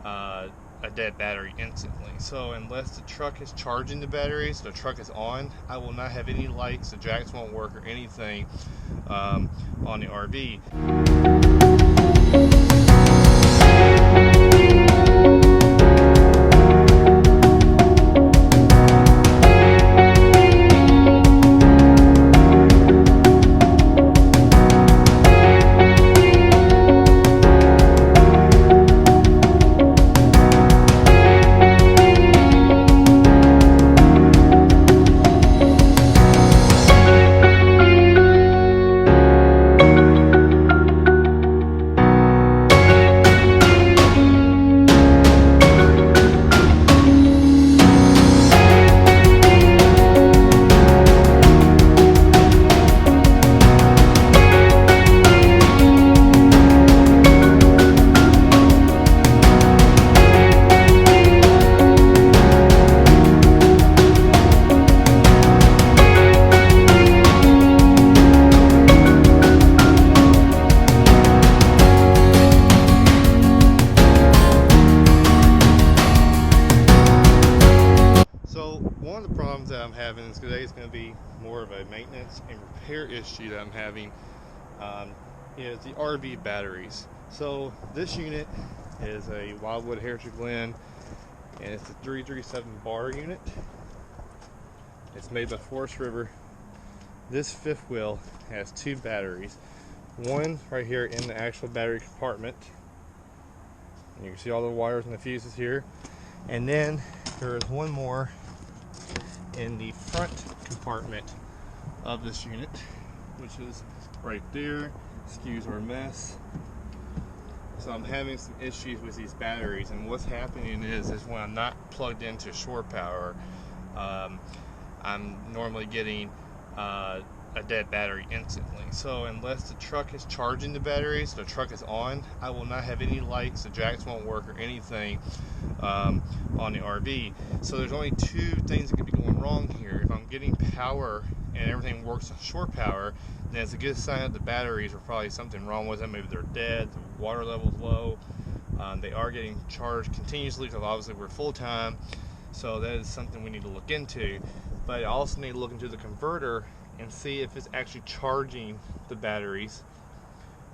a dead battery instantly. So unless the truck is charging the batteries, the truck is on, I will not have any lights, the jacks won't work or anything on the RV. So one of the problems that I'm having today is going to be more of a maintenance and repair issue that I'm having is the RV batteries. So this unit is a Wildwood Heritage Glen, and it's a 337 bar unit. It's made by Forest River. This fifth wheel has two batteries. One right here in the actual battery compartment. And you can see all the wires and the fuses here. And then there is one more in the front compartment of this unit, which is right there. Excuse our mess. So I'm having some issues with these batteries, and what's happening is when I'm not plugged into shore power, I'm normally getting a dead battery instantly. So unless the truck is charging the batteries, the truck is on, I will not have any lights, the jacks won't work or anything on the RV. So there's only two things that could be going wrong here. If I'm getting power and everything works on shore power, then it's a good sign that the batteries are probably something wrong with them. Maybe they're dead, the water level's low. They are getting charged continuously because obviously we're full time. So that is something we need to look into. But I also need to look into the converter and see if it's actually charging the batteries,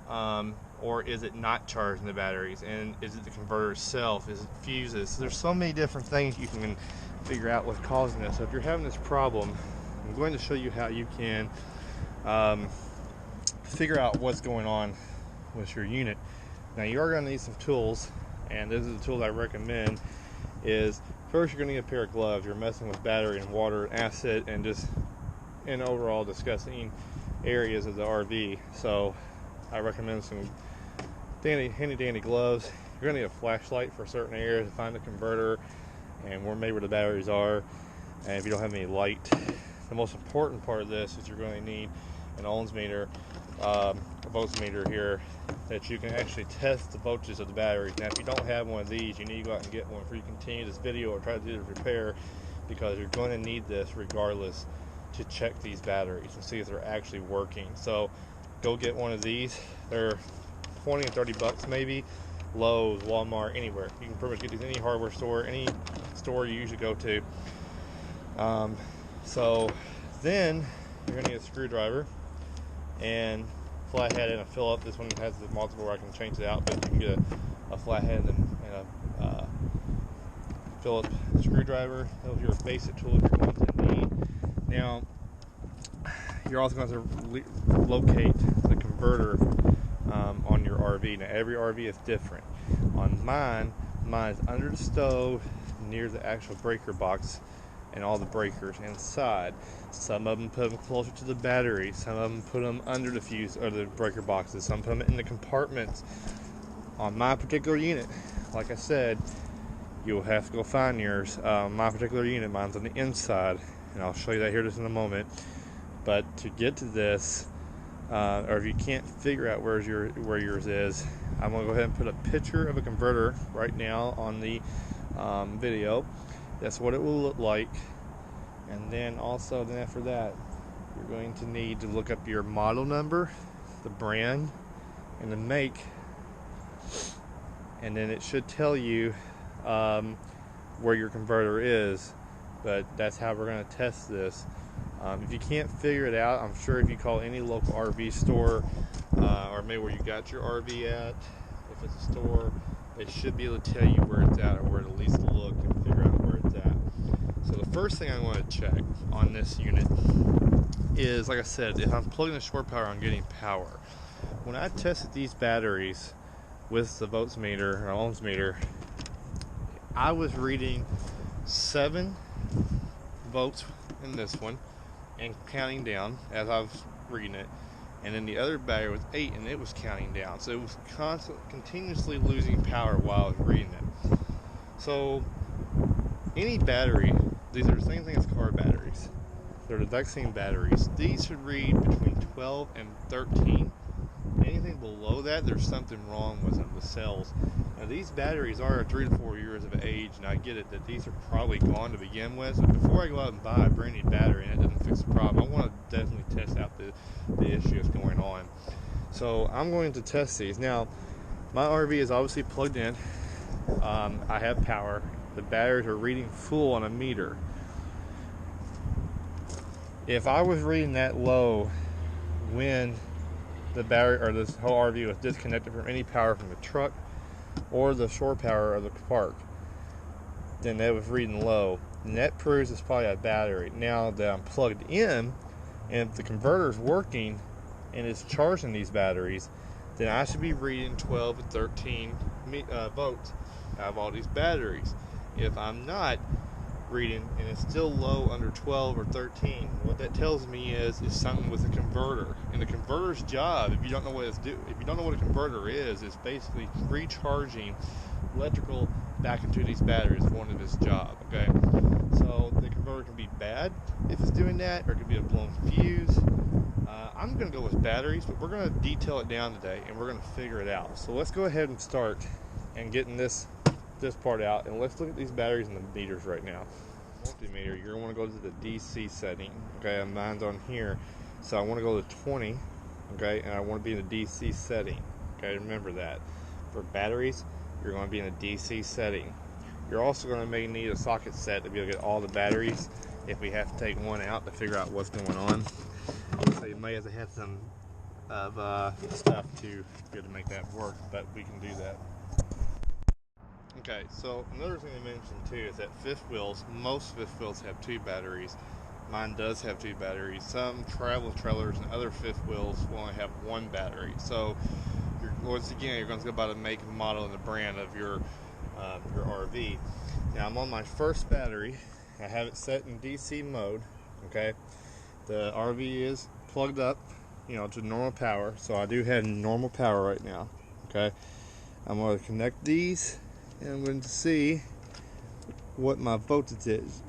or is it not charging the batteries, and is it the converter itself, is it fuses. So there's so many different things you can figure out what's causing this. So if you're having this problem, I'm going to show you how you can figure out what's going on with your unit. Now you are going to need some tools, and this is the tool I recommend. Is first you're going to need a pair of gloves. You're messing with battery and water and acid and just in overall discussing areas of the RV. So I recommend some handy dandy gloves. You're gonna need a flashlight for certain areas to find the converter and maybe where the batteries are. And if you don't have any light, the most important part of this is you're going to need an ohms meter, a voltmeter here, that you can actually test the voltages of the batteries. Now if you don't have one of these, you need to go out and get one before you continue this video or try to do the repair, because you're going to need this regardless to check these batteries and see if they're actually working. So go get one of these. They're 20 and 30 bucks maybe. Lowe's, Walmart, anywhere. You can pretty much get these any hardware store, any store you usually go to. So then you're going to need a screwdriver and flathead and a Phillips. This one has the multiple where I can change it out, but you can get a flathead and a Phillips screwdriver. Those are your basic tools you're going to need. Now, you're also going to have to locate the converter on your RV. Now, every RV is different. On mine is under the stove near the actual breaker box and all the breakers inside. Some of them put them closer to the battery. Some of them put them under the fuse or the breaker boxes. Some put them in the compartments. On my particular unit, like I said, you'll have to go find yours. My particular unit, mine's on the inside, and I'll show you that here just in a moment. But to get to this, or if you can't figure out where yours is, I'm going to go ahead and put a picture of a converter right now on the video. That's what it will look like. And then also, then after that, you're going to need to look up your model number, the brand, and the make and then it should tell you where your converter is. But that's how we're going to test this. If you can't figure it out, I'm sure if you call any local RV store, or maybe where you got your RV at, if it's a store, they should be able to tell you where it's at, or where to at least look and figure out where it's at. So the first thing I want to check on this unit is, like I said, if I'm plugging the shore power, I'm getting power. When I tested these batteries with the volts meter or ohms meter, I was reading 7 volts in this one and counting down as I was reading it, and then the other battery was 8 and it was counting down. So it was continuously losing power while I was reading it. So any battery, these are the same thing as car batteries. They're the exact same batteries. These should read between 12 and 13. Anything below that, there's something wrong with them, the cells. Now these batteries are 3 to 4 years of age, and I get it that these are probably gone to begin with. So before I go out and buy a brand new battery and it doesn't fix the problem, I want to definitely test out the issue that's going on. So I'm going to test these. Now my RV is obviously plugged in. I have power. The batteries are reading full on a meter. If I was reading that low when the battery or this whole RV was disconnected from any power from the truck or the shore power of the park, then that was reading low, and that proves it's probably a battery. Now that I'm plugged in, and if the converter's working and it's charging these batteries, then I should be reading 12 to 13 volts out of all these batteries. If I'm not reading and it's still low under 12 or 13, what that tells me is something with the converter. And the converter's job, if you don't know what it's doing, if you don't know what a converter is basically recharging electrical back into these batteries. One of its job. Okay, so the converter can be bad if it's doing that, or it could be a blown fuse. I'm going to go with batteries, but we're going to detail it down today and we're going to figure it out. So let's go ahead and start and getting this part out, and let's look at these batteries and the meters right now. Multimeter, you're going to want to go to the DC setting. Okay, mine's on here, so I want to go to 20. Okay, and I want to be in the DC setting. Okay, remember that. For batteries, you're going to be in a DC setting. You're also going to may need a socket set to be able to get all the batteries if we have to take one out to figure out what's going on. So you may have to have some stuff to be able to make that work, but we can do that. Okay, so another thing to mention too is that fifth wheels, most fifth wheels have 2 batteries. Mine does have 2 batteries. Some travel trailers and other fifth wheels will only have 1 battery. So once again, you're going to go by the make, model, and the brand of your RV. Now I'm on my first battery. I have it set in DC mode. Okay, the RV is plugged up, to normal power. So I do have normal power right now. Okay, I'm going to connect these. And I'm going to see what my voltage is.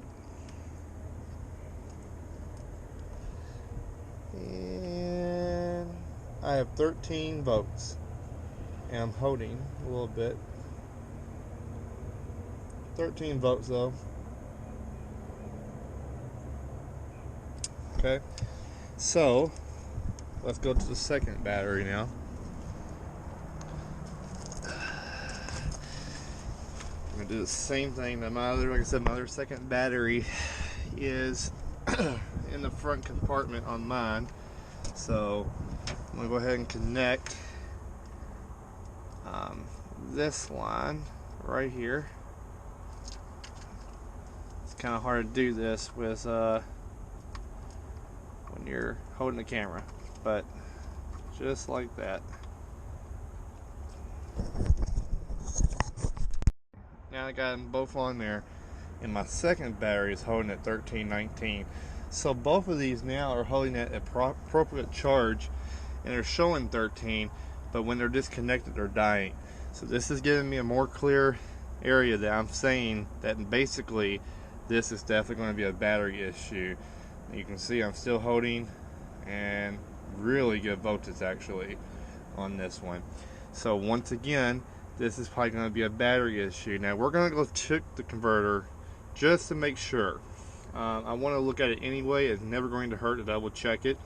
And I have 13 volts. And I'm holding a little bit. 13 volts though. Okay. So, let's go to the second battery now. I'm going to do the same thing. Like I said, my other second battery is in the front compartment on mine. So I'm going to go ahead and connect this line right here. It's kind of hard to do this with when you're holding the camera, but just like that. Now I got them both on there, and my second battery is holding at 1319. So both of these now are holding at appropriate charge, and they're showing 13, but when they're disconnected, they're dying. So this is giving me a more clear area that I'm saying that basically this is definitely going to be a battery issue. You can see I'm still holding, and really good voltage actually on this one. So once again, this is probably going to be a battery issue. Now we're going to go check the converter just to make sure. I want to look at it anyway. It's never going to hurt to double check it.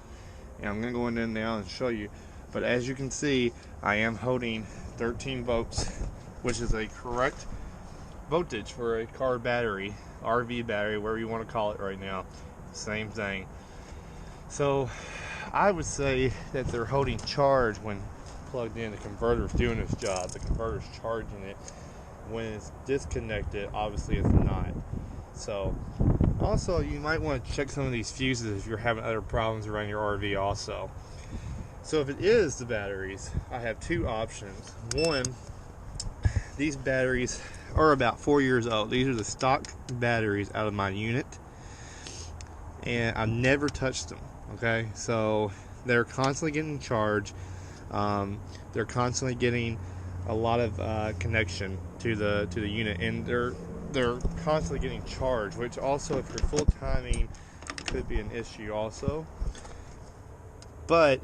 And I'm going to go in now and show you. But as you can see, I am holding 13 volts which is a correct voltage for a car battery, RV battery, whatever you want to call it right now. Same thing. So I would say that they're holding charge when plugged in. The converter's doing its job. The converter's charging it. When it's disconnected, obviously it's not. So also, you might want to check some of these fuses if you're having other problems around your RV also. So if it is the batteries, I have two options. One, these batteries are about 4 years old. These are the stock batteries out of my unit, and I've never touched them. Okay, so they're constantly getting charged. They're constantly getting a lot of connection to the unit, and they're constantly getting charged, which also, if you're full timing, could be an issue also. But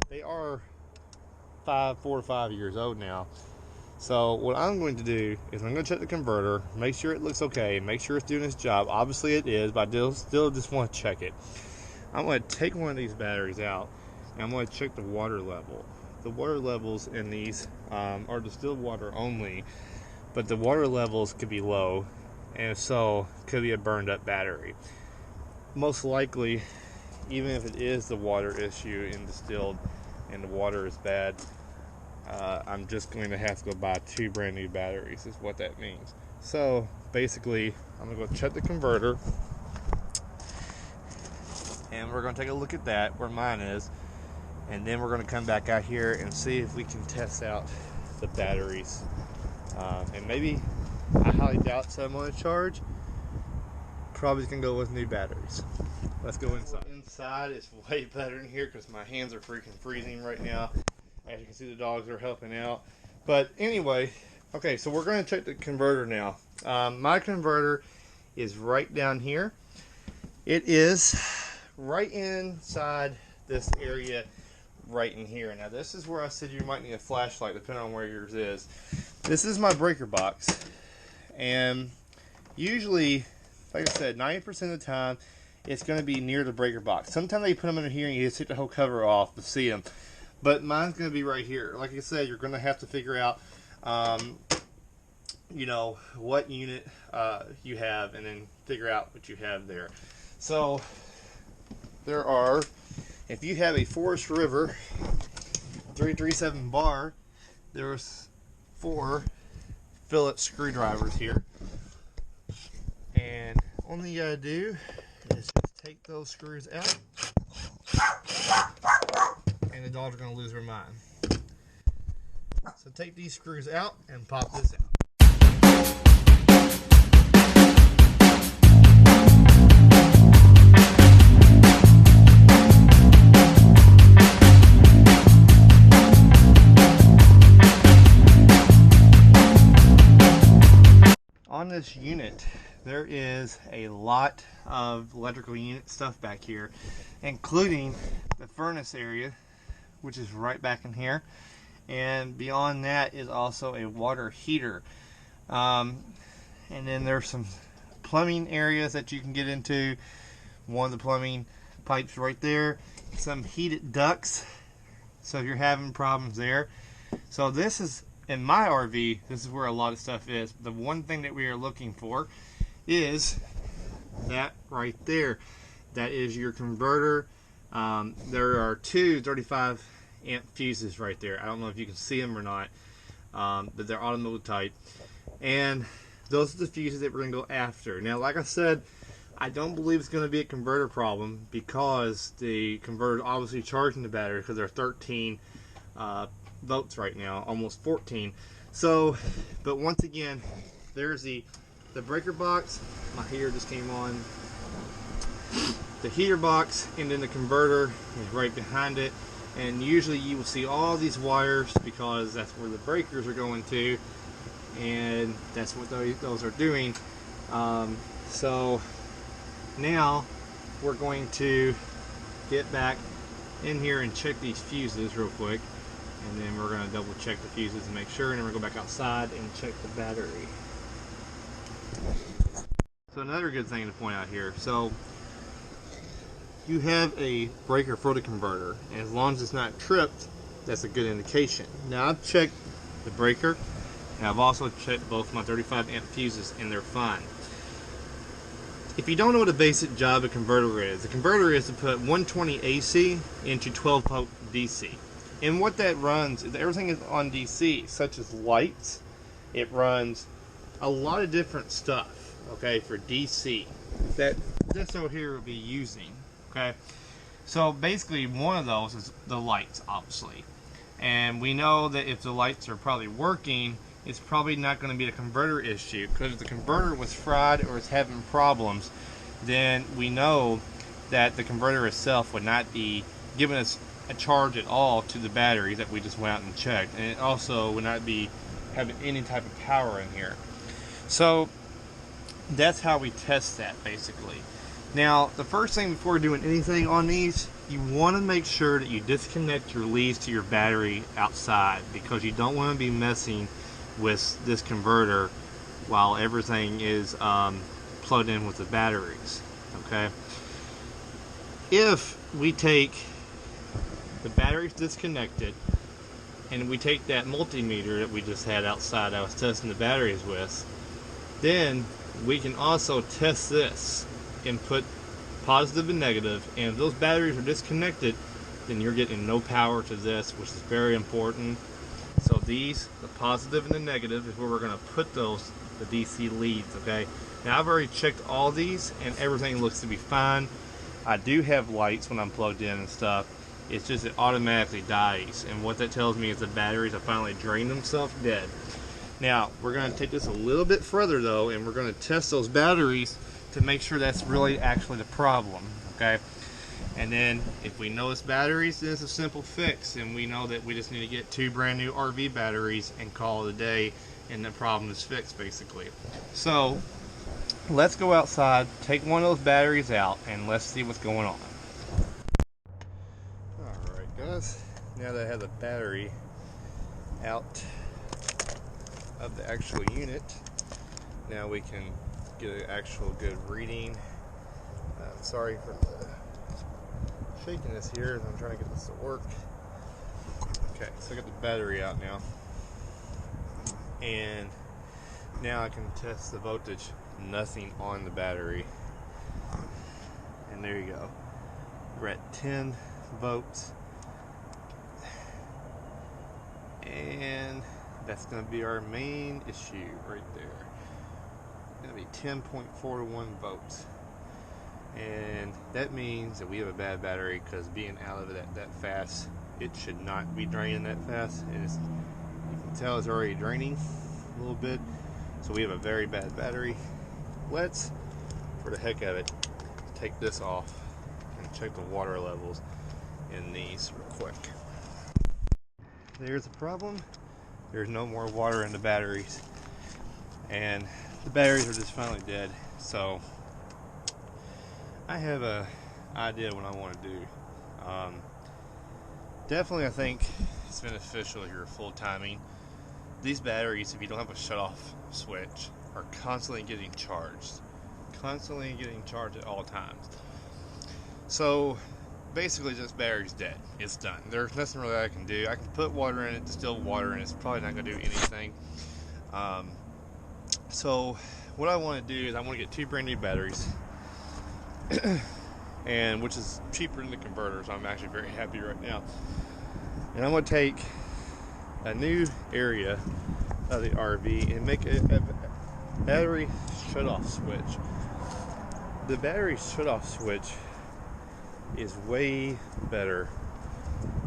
they are 4 or 5 years old now. So what I'm going to do is I'm going to check the converter, make sure it looks okay, make sure it's doing its job. Obviously it is, but I still just want to check it. I'm going to take one of these batteries out, and I'm going to check the water level. The water levels in these are distilled water only, but the water levels could be low, and if so, could be a burned up battery. Most likely, even if it is the water issue in distilled and the water is bad, I'm just going to have to go buy 2 brand new batteries, is what that means. So basically, I'm going to go check the converter, and we're going to take a look at that, where mine is, and then we're going to come back out here and see if we can test out the batteries. And maybe, I highly doubt some on a charge. Probably can go with new batteries. Let's go inside. Inside is way better in here because my hands are freaking freezing right now. As you can see, the dogs are helping out. But anyway, okay, so we're going to check the converter now. My converter is right down here. It is right inside this area right in here. Now this is where I said you might need a flashlight depending on where yours is. This is my breaker box, and usually, like I said, 90% of the time it's going to be near the breaker box. Sometimes they put them in here and you just take the whole cover off to see them, but mine's going to be right here. Like I said, you're going to have to figure out you know, what unit you have, and then figure out what you have there. So there are, if you have a Forest River 337 bar, there's 4 Phillips screwdrivers here, and all you gotta do is just take those screws out, and the dogs are gonna lose their mind. So take these screws out and pop this out. On this unit, there is a lot of electrical unit stuff back here, including the furnace area, which is right back in here, and beyond that is also a water heater. And then there's some plumbing areas that you can get into. One of the plumbing pipes right there, some heated ducts, so if you're having problems there. So this is, in my RV, this is where a lot of stuff is. The one thing that we are looking for is that right there. That is your converter. There are 2 35 amp fuses right there. I don't know if you can see them or not, but they're automotive type. And those are the fuses that we're going to go after. Now, like I said, I don't believe it's going to be a converter problem, because the converter is obviously charging the battery, because they're 13 volts right now, almost 14. So, but once again, there's the breaker box. My heater just came on. The heater box, and then the converter is right behind it. And usually you will see all these wires, because that's where the breakers are going to, and that's what those are doing. So now we're going to get back in here and check these fuses real quick, and then we're going to double check the fuses and make sure, and then we're going to go back outside and check the battery. So another good thing to point out here, so you have a breaker for the converter, and as long as it's not tripped, that's a good indication. Now I've checked the breaker, And I've also checked both my 35 amp fuses, and they're fine. If you don't know what a basic job of a converter is, a converter is to put 120 AC into 12 volt DC. And what that runs is everything is on DC, such as lights. It runs a lot of different stuff, okay, for DC that this over here will be using, okay. So basically one of those is the lights, obviously. And we know that if the lights are probably working, it's probably not going to be a converter issue, because if the converter was fried or is having problems, then we know that the converter itself would not be giving us a charge at all to the batteries that we just went out and checked, and it also would not be having any type of power in here. So that's how we test that, basically. Now, the first thing before doing anything on these, you want to make sure that you disconnect your leads to your battery outside, because you don't want to be messing with this converter while everything is plugged in with the batteries, okay. If we take the batteries disconnected and we take that multimeter that we just had outside I was testing the batteries with, then we can also test this and put positive and negative, and if those batteries are disconnected, then you're getting no power to this, which is very important. So these, the positive and the negative, is where we're going to put those, the DC leads, okay. Now I've already checked all these and everything looks to be fine. I do have lights when I'm plugged in and stuff. It's just it automatically dies, and what that tells me is the batteries have finally drained themselves dead. Now we're going to take this a little bit further though, and we're going to test those batteries to make sure that's really actually the problem, okay. And then if we know it's batteries, then it's a simple fix, and we know that we just need to get 2 brand new RV batteries and call it a day, and the problem is fixed, basically. So let's go outside, take one of those batteries out, and let's see what's going on. Alright guys, now that I have the battery out of the actual unit, now we can get an actual good reading. Sorry for the shakiness here as I'm trying to get this to work. Okay, so I got the battery out now, and now I can test the voltage. Nothing on the battery, and there you go. We're at 10 volts, and that's going to be our main issue right there. Going to be 10.41 volts, and that means that we have a bad battery, because being out of it that fast, it should not be draining that fast, and you can tell it's already draining a little bit, so we have a very bad battery. Let's, for the heck of it, take this off and check the water levels in these real quick. There's the problem. There's no more water in the batteries, and the batteries are just finally dead. So I have a idea what I want to do. Definitely I think it's beneficial here, full timing. These batteries, if you don't have a shut off switch, are constantly getting charged at all times. So basically this battery's dead. It's done. There's nothing really I can do. I can put water in it, distill water, and it's probably not going to do anything. So what I want to do is I want to get 2 brand new batteries, and which is cheaper than the converter, so I'm actually very happy right now. And I'm going to take a new area of the RV and make a battery shut-off switch. The battery shut-off switch is way better,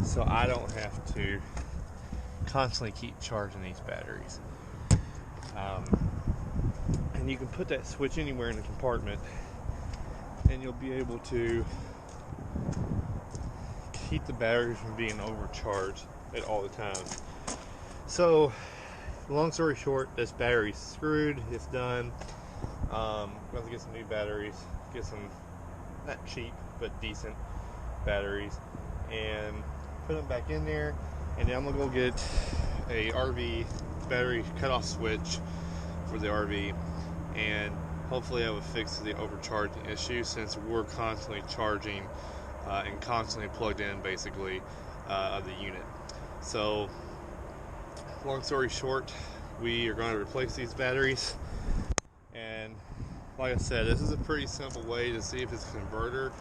so I don't have to constantly keep charging these batteries. And you can put that switch anywhere in the compartment, and you'll be able to keep the batteries from being overcharged at all the time. So long story short, this battery's screwed. It's done. I'm going to get some new batteries, get some not cheap but decent batteries, and put them back in there. And then I'm going to go get a RV battery cutoff switch for the RV, and hopefully I will fix the overcharging issue, since we're constantly charging and constantly plugged in, basically, of the unit. So long story short, we are going to replace these batteries. And like I said, this is a pretty simple way to see if it's a converter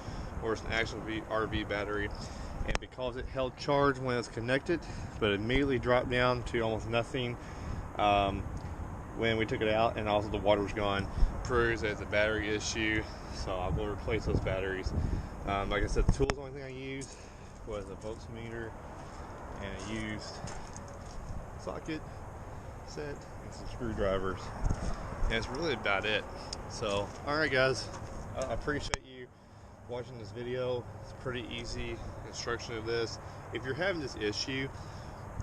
or it's an actual RV battery. And because it held charge when it's connected, but it immediately dropped down to almost nothing when we took it out, and also the water was gone, proves that it's a battery issue. So I will replace those batteries. Like I said, the tools, the only thing I used was a voltmeter, and I used socket set and some screwdrivers, and that's really about it. So alright guys, I appreciate you watching this video. It's a pretty easy instruction of this. If you're having this issue,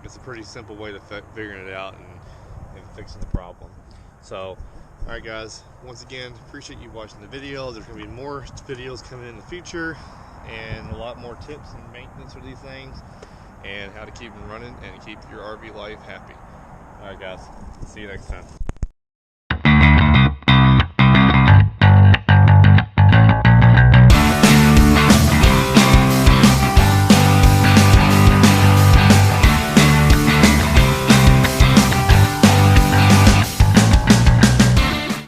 it's a pretty simple way to figuring it out and fixing the problem. So alright guys, once again, appreciate you watching the video. There's going to be more videos coming in the future, and a lot more tips and maintenance for these things, and how to keep them running and keep your RV life happy. Alright guys, see you next time.